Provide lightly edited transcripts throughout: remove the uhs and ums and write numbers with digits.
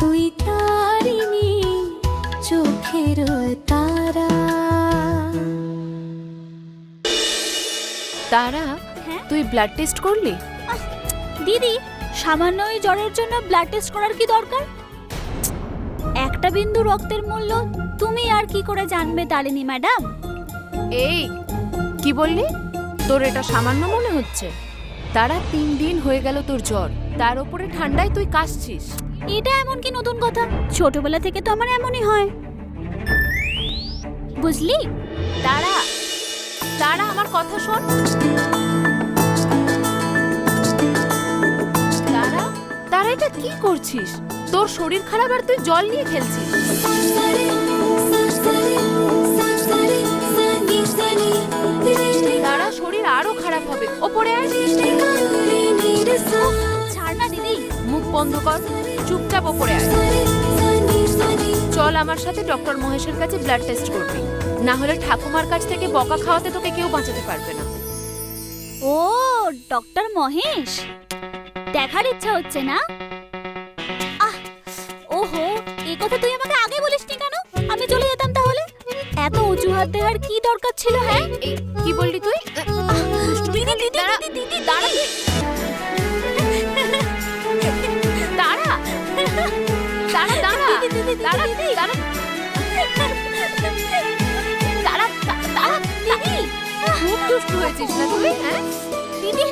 তুই তারিণী চোখের তারা। তারা, তুই ব্লাড টেস্ট করলি? দিদি, সামান্য এই জ্বরের জন্য ব্লাড টেস্ট করার কি দরকার? একটা বিন্দু রক্তের মূল্য তুমি আর কি করে জানবে তারিণী ম্যাডাম? এই কি বললি? তোর এটা সামান্য মনে হচ্ছে? তারা 3 দিন হয়ে গেল তোর জ্বর, তার উপরে ঠান্ডায় তুই কাশছিস। এটা এমন কি নতুন কথা? ছোটবেলা থেকে তো আমার এমনই হয়, বুঝলি? তারা, তারা আমার কথা শোন। তারা, তারা এটা কি করছিস? তোর শরীর খারাপ আর তুই জল নিয়ে খেলছিস। তারা, শরীর আরো খারাপ হবে। ওপরে আয়। ছাড় না দিদি। মুখ বন্ধ কর, চুপচাপ ওপরে আয়। চল আমার সাথে ডক্টর মহেশের কাছে ব্লাড টেস্ট করবি, না হলে ঠাকুমার কাছ থেকে বকা খাওয়াতে তোকে কেউ বাঁচাতে পারবে না। ও, ডক্টর মহেশ দেখার ইচ্ছা হচ্ছে না? ওহো, এই কথা তুই আমাকে আগে বলিসনি কেন? আমি চলে যেতাম তাহলে। এত অজুহাত দেওয়ার কি দরকার ছিল? হ্যাঁ, কি বললি তুই? দিদি দিদি দিদি দিদি দাঁড়া। তারা, তারা, তারা, তারা, তারা, তারা, তারা, দিদি, খুব দুষ্ট হয়েছিস না তুই? হ্যাঁ দিদি,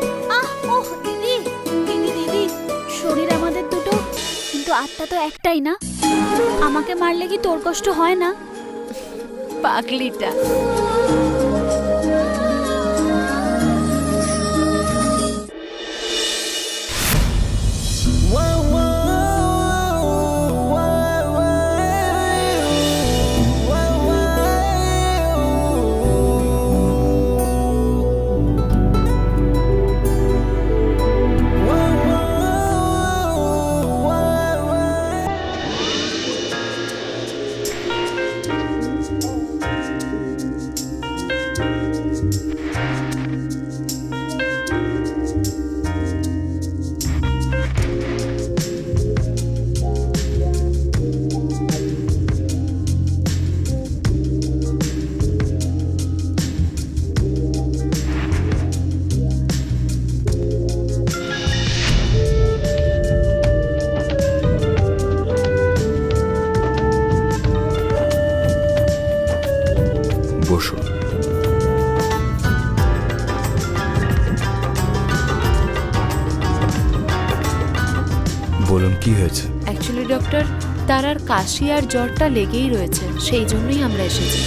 ওহ দিদি, দিদি দিদি, শরীর আমাদের দুটো, কিন্তু আত্মা তো একটাই না? আমাকে মারলে কি তোর কষ্ট হয় না? পাগলিটা। বসো। বলুন, কি হয়েছে? অ্যাকচুয়ালি ডক্টর, তারার কাশি আর জ্বরটা লেগেই রয়েছে, সেই জন্যই আমরা এসেছি।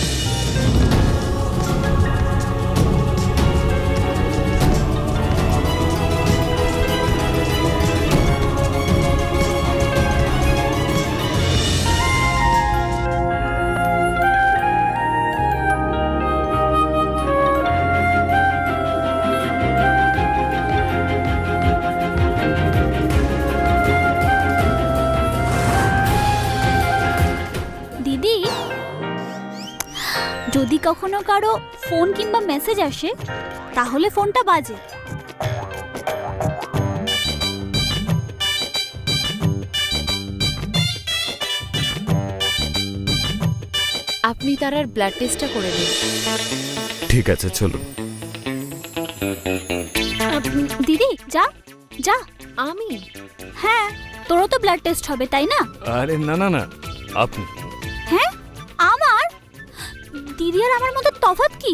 যদি কখনো কারো ফোন কিংবা মেসেজ আসে তাহলে ফোনটা বাজে। আপনি তারার ব্লাড টেস্টটা করে দিন। ঠিক আছে, চলুন। দিদি যা যা। আমি? হ্যাঁ, তোরও তো ব্লাড টেস্ট হবে, তাই না? আরে না না না, আপনি। হ্যাঁ, আমার? দিদি আর আমার মধ্যে তফাৎ কি?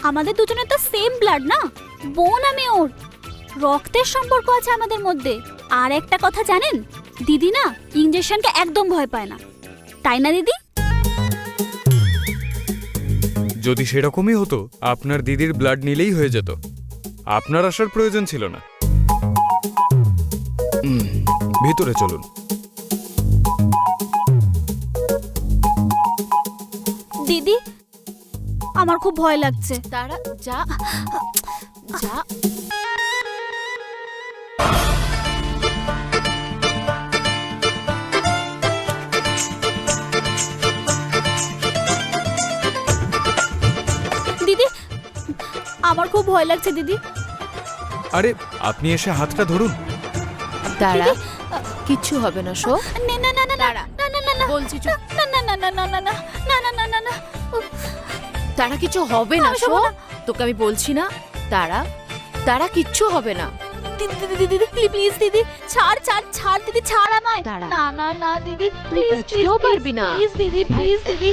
আমাদের দুজনের তো সেম ব্লাড না, বোন আমি ওর, রক্তের সম্পর্ক আছে আমাদের মধ্যে। আর একটা কথা জানেন, দিদি না ইনজেকশনকে একদম ভয় পায় না, তাই না দিদি? যদি সেরকমই হতো আপনার দিদির ব্লাড নিলেই হয়ে যেত, আপনার আসার প্রয়োজন ছিল না। ভিতরে চলুন। দিদি, আমার খুব ভয় লাগছে। তারা, যা যা। দিদি, আমার খুব ভয় লাগছে দিদি। আরে আপনি এসে হাতটা ধরুন। তারা, কিচ্ছু হবে না শো। না না না না না দাঁড়া। না না না না বলছি চুপ। না না না না না না না না না না না না তারা কিছু হবে না আমি শো। শোবো না। তোকে আমি বলছি না, তারা তারা কিচ্ছু হবে না। দিদি দিদি দিদি প্লিজ দিদি ছাড় ছাড় ছাড় দিদি ছাড় আমায় দাঁড়া। না না না দিদি প্লিজ বুঝতেও পারবি না। প্লিজ দিদি প্লিজ দিদি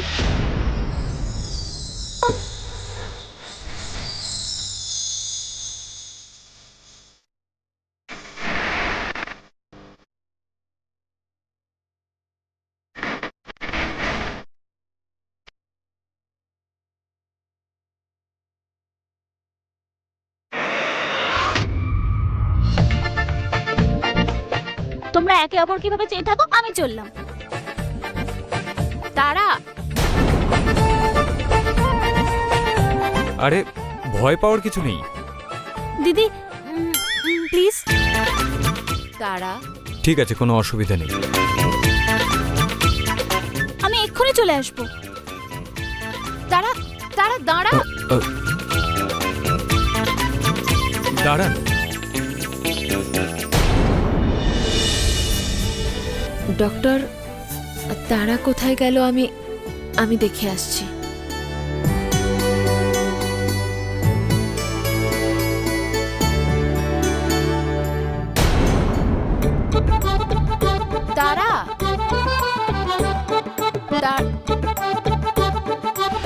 তোমরা একে অপর কিভাবে চেয়ে থাকো, আমি চললাম। তারা আরে ভয় পাওয়ার কিছু নেই। দিদি প্লিজ। তারা ঠিক আছে, কোনো অসুবিধা নেই। আমি এক্ষুনি চলে আসবো। তারা তারা দাঁড়া। দাঁড়ান। ডক্টর, তারা কোথায় গেল? আমি দেখে আসছি। তারা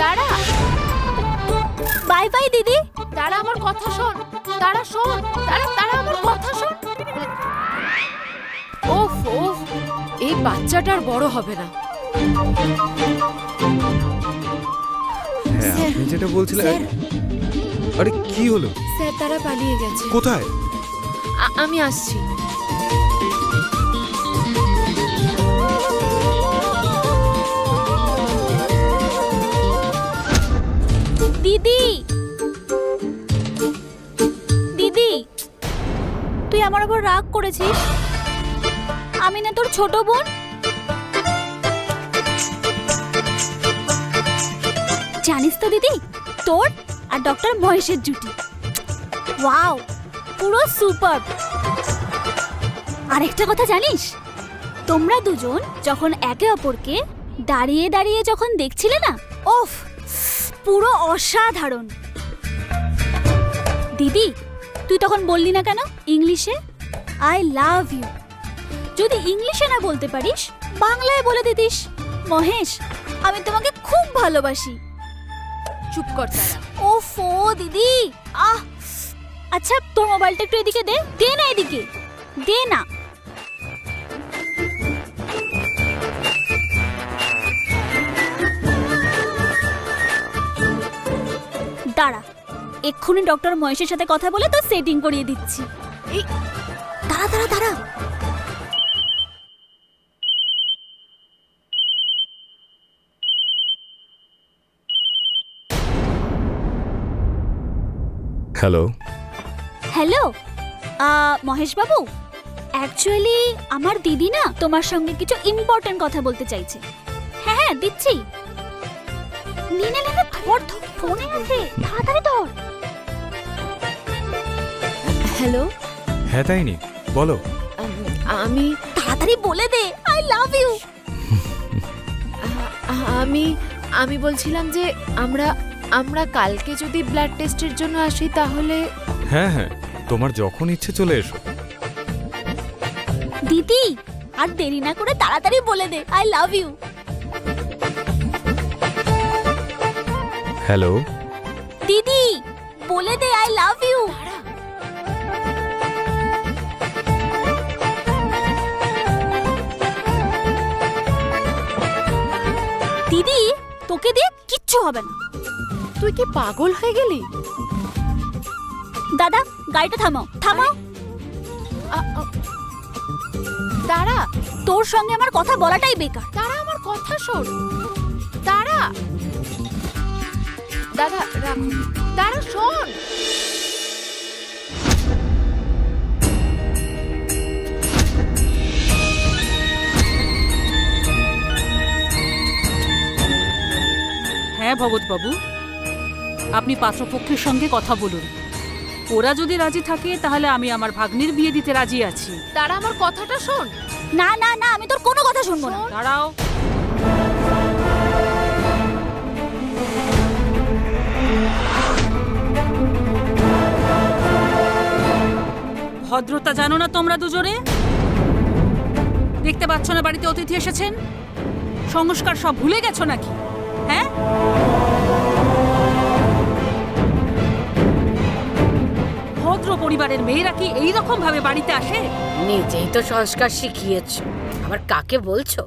তারা বাই বাই দিদি। তারা আমার কথা শোন। তারা শোন। তারা তারা আমার কথা শোন। ওফ ওফ, এই বাচ্চাটার বড় হবে না। হ্যাঁ, স্যার, আপনি যেটা বলছিলেন। স্যার। আরে কি হলো? স্যার, তারা পালিয়ে গেছে। কোথায়? আমি আসছি। দিদি দিদি তুই আমার উপর রাগ করেছিস? আমি না তোর ছোট বোন? জানিস তো দিদি, তোর আর ডক্টর মহেশের জুটি ওয়াও, পুরো সুপার। আরেকটা কথা জানিস, তোমরা দুজন যখন একে অপরকে দাঁড়িয়ে দাঁড়িয়ে যখন দেখছিলে না, ওফ পুরো অসাধারণ। দিদি তুই তখন বললি না কেন ইংলিশে আই লাভ ইউ? যদি ইংলিশে না বলতে পারিস, বাংলায় বলে দিতিস, মহেশ আমি তোমাকে খুব ভালোবাসি। চুপ কর তারা। ওফো দিদি, আহ আচ্ছা তোর মোবাইলটা একটু এদিকে দে। দে না এদিকে, দে না। দাঁড়া, এক্ষুনি ডক্টর মহেশের সাথে কথা বলে তো সেটিং করিয়ে দিচ্ছি। এই দাঁড়া দাঁড়া দাঁড়া। হ্যালো। হ্যালো মহেশ বাবু, অ্যাকচুয়ালি আমার দিদি না তোমার সঙ্গে কিছু ইম্পর্টেন্ট কথা বলতে চাইছে। হ্যাঁ হ্যাঁ দিচ্ছি। নে নে নে, ধর ধর, ফোনে আছে, তাড়াতাড়ি ধর। হ্যালো। হ্যাঁ তাই নি, বলো। আমি তাড়াতাড়ি বলে দে আই লাভ ইউ। আমি বলছিলাম যে আমরা কালকে যদি ব্লাড টেস্টের জন্য আসি তাহলে। হ্যাঁ হ্যাঁ, তোমার যখন ইচ্ছে চলে এসো। দিদি আর দেরি না করে তাড়াতাড়ি বলে দে আই লাভ ইউ। হ্যালো। দিদি বলে দে আই লাভ ইউ। দিদি তোকে দিয়ে কিচ্ছু হবে না। তুই কি পাগল হয়ে গেলি? দাদা গাড়িটা থামাও থামাও। তারা, তোর সঙ্গে আমার কথা বলাটাই বেকার। তারা আমার কথা শোন। তারা, দাদা রাখো। তারা শোন। হ্যাঁ ভগৎবাবু, আপনি পাত্রপক্ষের সঙ্গে কথা বলুন। ওরা যদি রাজি থাকে তাহলে আমি আমার ভাগ্নির বিয়ে দিতে রাজি আছি। তারা আমার কথাটা শোন। না না না, আমি তোর কোনো কথা শুনবো না। দাঁড়াও। ভদ্রতা জানো না তোমরা দুজনে? দেখতে পাচ্ছ না বাড়িতে অতিথি এসেছেন? সংস্কার সব ভুলে গেছো নাকি? হ্যাঁ, ভদ্র পরিবারের মেয়েরা কি এইরকম ভাবে বাড়িতে আসে? নিজেই তো সংস্কার শিখিয়েছ, আবার কাকে বলছো?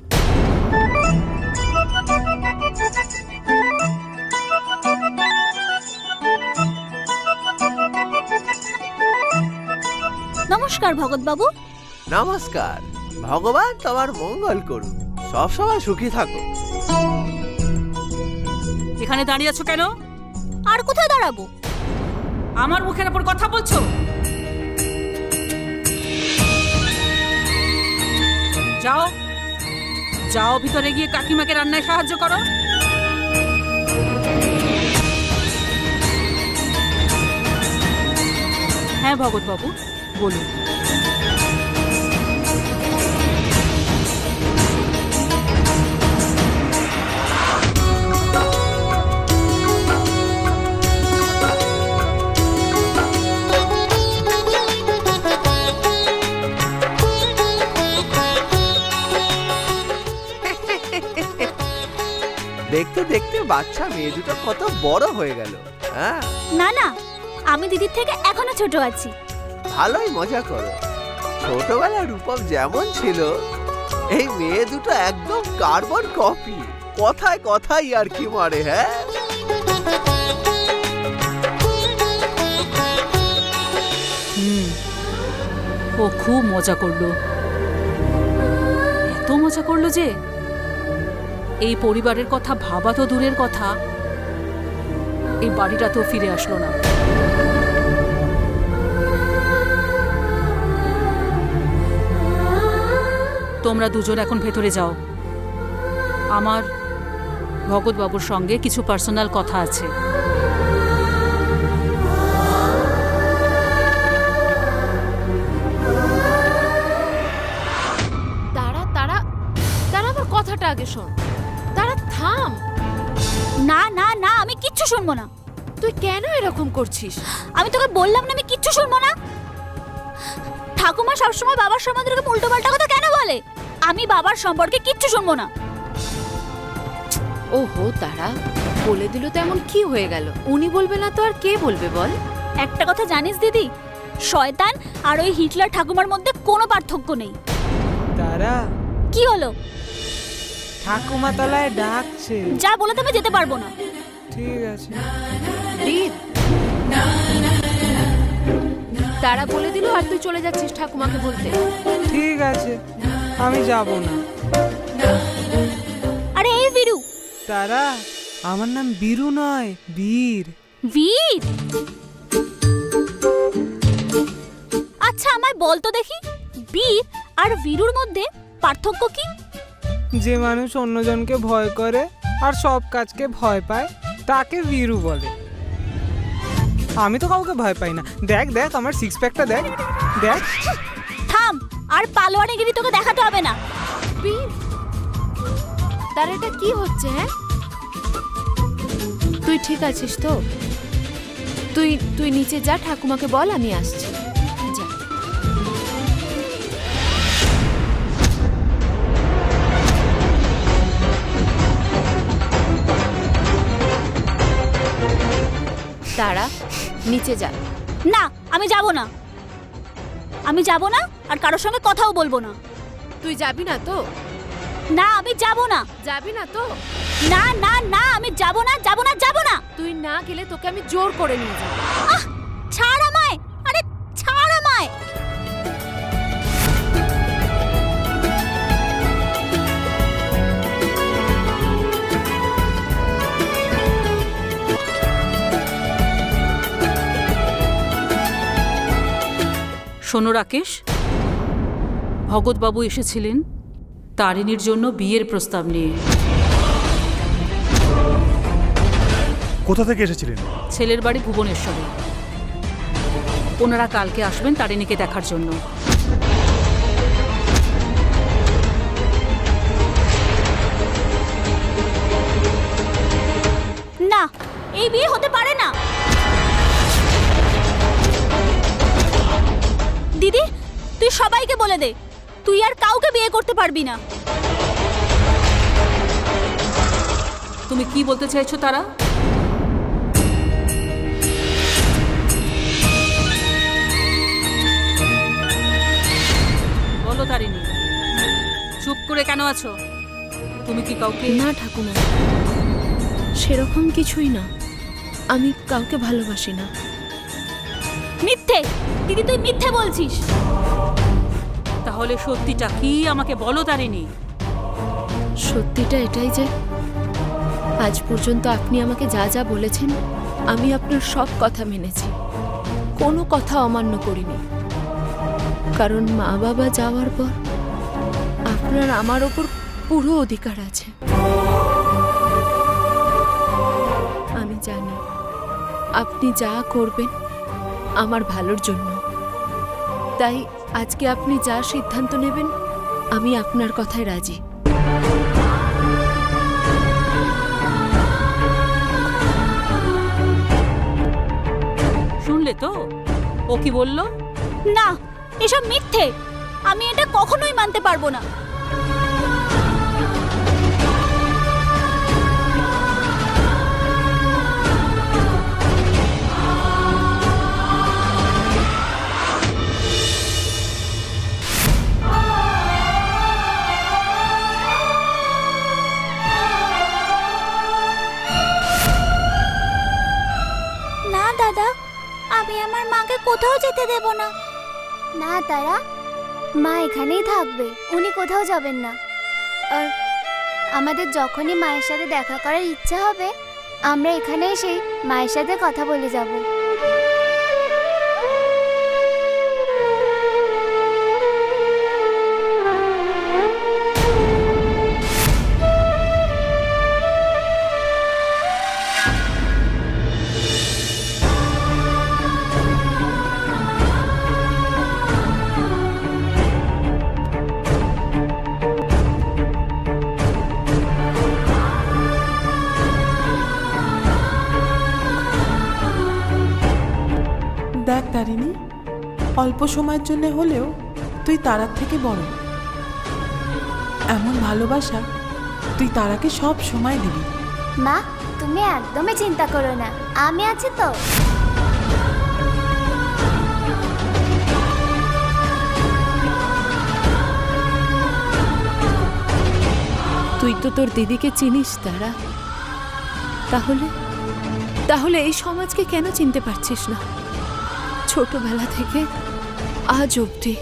নমস্কার ভগৎ বাবু। নমস্কার। ভগবান তোমার মঙ্গল করুন, সবসময় সুখী থাকো। এখানে দাঁড়িয়ে আছো কেন? আর কোথায় দাঁড়াবো? আমার মুখের উপর কথা বলছো? যাও যাও, ভিতরে গিয়ে কাকিমাকে রান্নায় সাহায্য করো। হ্যাঁ ভগৎ বাবু, বলুন। দেখতে দেখতে বাচ্চা মেয়ে দুটো কত বড় হয়ে গেল। হ্যাঁ, না না, আমি দিদির থেকে এখনো ছোট আছি। ভালোই মজা করো। ছোটবেলায় রূপম যেমন ছিল, এই মেয়ে দুটো একদম কার্বন কপি। কথায় কথায় আর কি মারে। হ্যাঁ, ও খুব মজা করলো, এত মজা করলো যে এই পরিবারের কথা ভাবা তো দূরের কথা, এই বাড়িটাতেও ফিরে আসলো না। তোমরা দুজন এখন ভেতরে যাও, আমার ভগৎ বাবুর সঙ্গে কিছু পার্সোনাল কথা আছে। দাঁড়া দাঁড়া দাঁড়া, আমার কথাটা আগে শোন। দাঁড়া, থাম। না না না, আমি কিচ্ছু শুনবো না। তুই কেন এরকম করছিস? আমি তোকে বললাম না আমি কিচ্ছু শুনবো না। ঠাকুমা সবসময় বাবার সম্বন্ধে এরকম উল্টোপাল্টা কথা কেন বলে? আমি বাবার সম্পর্কে কিচ্ছু শুনবো না। ওহো, দাঁড়া, বলে দিল তো এমন কি হয়ে গেল? উনি বলবে না তো আর কে বলবে বল? একটা কথা জানিস দিদি, শয়তান আর ওই হিটলার ঠাকুমার মধ্যে কোনো পার্থক্য নেই। তারা কি হলো? ঠাকুমা তলায় ডাকছে। যা বলে তো আমি যেতে পারবো না। ঠিক আছে। বীর, তারা বলে দিল আর তুই চলে যাচ্ছিস ঠাকুমাকে বলতে? ঠিক আছে, আমি যাব না। আরে এই বীরু। তারা, আমার নাম বীরু নয়, বীর। বীর? আচ্ছা আমায় বল তো দেখি, বীর আর বীরুর মধ্যে পার্থক্য কি? যে মানুষ অন্যজনকে ভয় করে আর সব কাজকে ভয় পায় তাকে বীরু বলে। আমি তো কাউকে ভয় পাই না। দেখ দেখ আমার সিক্স প্যাকটা দেখ দেখ। থাম, আর পালোয়ানিগিরি তোকে দেখাতে হবে না। বীর, তার এটা কি হচ্ছে? হ্যাঁ, তুই ঠিক আছিস তো? তুই তুই নিচে যা, ঠাকুমাকে বল আমি আসছি। যা। তারা নিচে যা। না, আমি যাব না। আমি যাব না, আর কারোর সঙ্গে কথাও বলবো না। তুই যাবি না তো? না, আমি যাব না। যাবি না তো? না না না, আমি যাব না, যাব না, যাব না। তুই না গেলে তোকে আমি জোর করে নিয়ে যাব। আহ, ছাড় আমায়। আরে ছাড় আমায়। শোনো রাকেশ, ভগৎবাবু এসেছিলেন তারিণীর জন্য বিয়ের প্রস্তাব নিয়ে। কোথা থেকে এসেছিলেন? ছেলের বাড়ি ভুবনেশ্বরে। ওনারা কালকে আসবেন তারিণীকে দেখার জন্য। এই বিয়ে হতে পারে না। দিদি, তুই সবাইকে বলে দে তুই আর কাউকে বিয়ে করতে পারবি না। তুমি কি বলতে চাইছো তারা? বলো তারিণী, চুপ করে কেন আছো? তুমি কি কাউকে? না ঠাকুমা, সেরকম কিছুই না। আমি কাউকে ভালোবাসি না। মিথ্যে দিদি, তুই মিথ্যে বলছিস। তাহলে সত্যিটা কি আমাকে বলো তারিণী। সত্যিটা এটাই যে আজ পর্যন্ত আপনি আমাকে যা যা বলেছেন আমি আপনার সব কথা মেনেছি, কোনো কথা অমান্য করিনি। কারণ মা বাবা যাওয়ার পর আপনার আমার ওপর পুরো অধিকার আছে। আমি জানি আপনি যা করবেন আমার ভালোর জন্য, তাই আজকে আপনি যা সিদ্ধান্ত নেবেন আমি আপনার কথায় রাজি। শুনলে তো ও কি বললো? না, এসব মিথ্যে। আমি এটা কখনোই মানতে পারবো না। না দাদা, আমি আমার মাকে কোথাও যেতে দেব না। না তারা, মা এখানেই থাকবে, উনি কোথাও যাবেন না। আর আমাদের যখনই মায়ের সাথে দেখা করার ইচ্ছা হবে আমরা এখানে এসেই মায়ের সাথে কথা বলে যাব। দেখ তারিণী, অল্প সময়ের জন্য হলেও তুই তারার থেকে বড়। এমন ভালোবাসা তুই তারাকে সব সময় দিবি। মা, তুমি একদমই চিন্তা করো না, আমি আছি তো। তুই তো তোর দিদিকে চিনিস তারা, তাহলে এই সমাজকে কেন চিনতে পারছিস না? ছোটবেলা থেকে আজ অবধি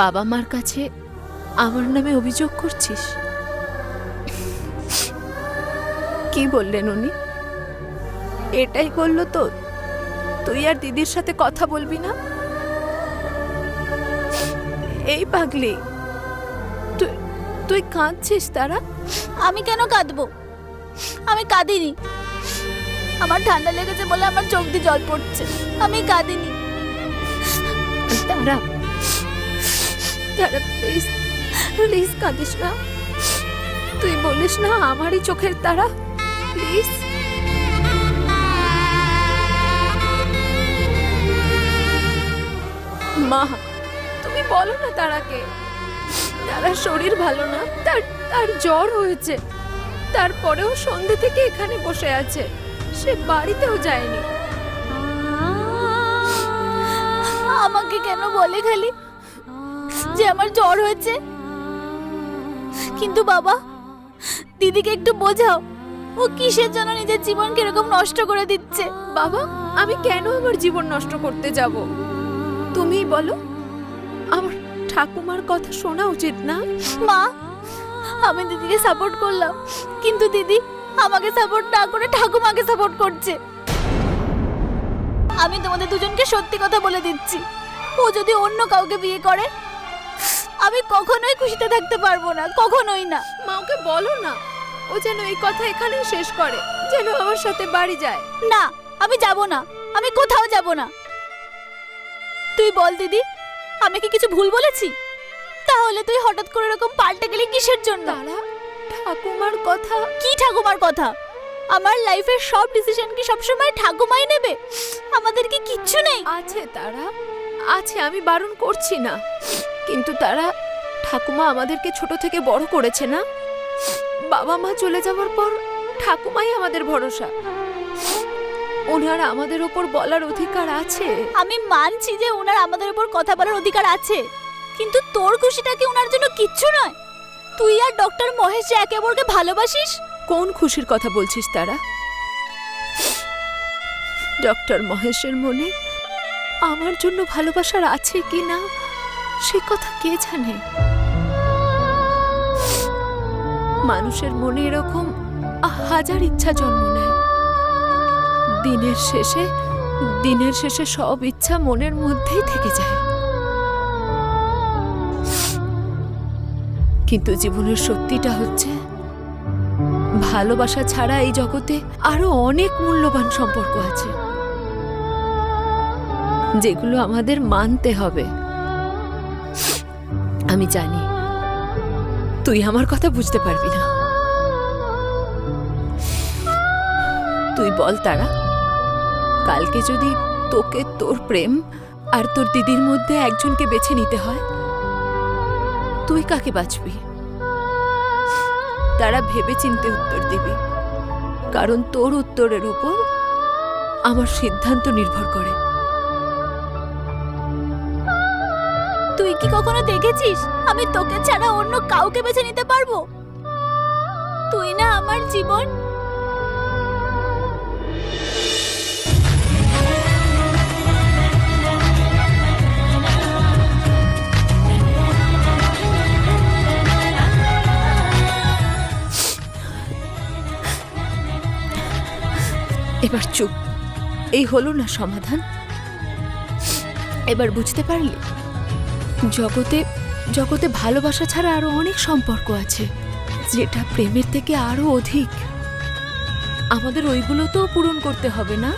বাবা মার কাছে আমার নামে অভিযোগ করছিস? কি বললেন উনি? এটাই বললো তো তুই আর দিদির সাথে কথা বলবি না? এই পাগলি, তুই কাঁদছিস তারা? আমি কেন কাঁদবো? আমি কাঁদিনি। আমার ঠান্ডা লেগেছে বলে আমার চোখ দিয়ে জল পড়ছে, আমি কাঁদিনি। তারা প্লিজ প্লিজ কাঁদিস না। তুই বলিস না আমারই চোখের তারা, প্লিজ। মা, তুমি বলো না তারাকে। তার শরীর ভালো না, তার জ্বর হয়েছে, তারপরেও সন্ধ্যে থেকে এখানে বসে আছে, সে বাড়িতেও যায়নি। আমাকে কেন বলে খালি যে আমার জ্বর হয়েছে? কিন্তু বাবা, দিদিকে একটু বোঝাও ও কিসের জন্য নিজের জীবনকে এরকম নষ্ট করে দিচ্ছে। বাবা, আমি কেন আমার জীবন নষ্ট করতে যাব? তুমিই বলো। আমার ঠাকুমার কথা শোনা উচিত না? মা, আমি দিদিকে সাপোর্ট করলাম, কিন্তু দিদি আমাকে সাপোর্ট না করে ঠাকুমাকে সাপোর্ট করছে। আমি তোমাদের দুজনকে সত্যি কথা বলে দিচ্ছি, ও যদি অন্য কাউকে বিয়ে করে আমি কখনোই খুশিতে থাকতে পারবো না, কখনোই না। মা, ওকে বলো না, ও যেন এই কথা এখানেই শেষ করে, যেন আমার সাথে বাড়ি যায়। না, আমি যাব না, আমি কোথাও যাব না। তুই বল দিদি, আমি কি কিছু ভুল বলেছি? তাহলে তুই হঠাৎ করে এরকম পাল্টে গেলি কিসের জন্য? তারা, ঠাকুমার কথা। কি ঠাকুমার কথা? আমার লাইফের সব ডিসিশন কি সবসময় ঠাকুমাই নেবে? আমাদের কি কিচ্ছু নেই? আছে তারা, আছে, আমি বারণ করছি না, কিন্তু তারা, ঠাকুমা আমাদেরকে ছোট থেকে বড় করেছে না? বাবা মা চলে যাওয়ার পর ঠাকুমাই আমাদের ভরসা। ওনার আমাদের ওপর বলার অধিকার আছে। আমি মানছি যে ওনার আমাদের উপর কথা বলার অধিকার আছে, কিন্তু তোর খুশিটা কি ওনার জন্য কিচ্ছু নয়? তুই আর ডক্টর মহেশ যে একে অপরকে ভালোবাসিস। কোন খুশির কথা বলছিস তারা? ডক্টর মহেশের মনে আমার জন্য ভালোবাসার আছে কি না সে কথা কে জানে? মানুষের মনে এরকম হাজার ইচ্ছা জন্ম নেয়। দিনের শেষে সব ইচ্ছা মনের মধ্যেই থেকে যায়। কিন্তু জীবনের সত্যিটা হচ্ছে, ভালোবাসা ছাড়া এই জগতে আরো অনেক মূল্যবান সম্পর্ক আছে, যেগুলো আমাদের মানতে হবে। আমি জানি তুই আমার কথা বুঝতে পারবি না। তুই বল তারা, কালকে যদি তোকে তোর প্রেম আর তোর দিদির মধ্যে একজনকে বেছে নিতে হয়, তুই কাকে বাঁচবি? তারা ভেবে চিন্তে উত্তর দিবি, কারণ তোর উত্তরের উপর আমার সিদ্ধান্ত নির্ভর করে। তুই কি কখনো দেখেছিস আমি তোকে ছাড়া অন্য কাউকে বেছে নিতে পারবো? তুই না আমার জীবন। এবার চুপ, এই হলো না সমাধান? এবার বুঝতে পারলি জগতে ভালোবাসা ছাড়া আরো অনেক সম্পর্ক আছে, যেটা প্রেমের থেকে আরো অধিক। আমাদের ওইগুলো তো পূরণ করতে হবে না?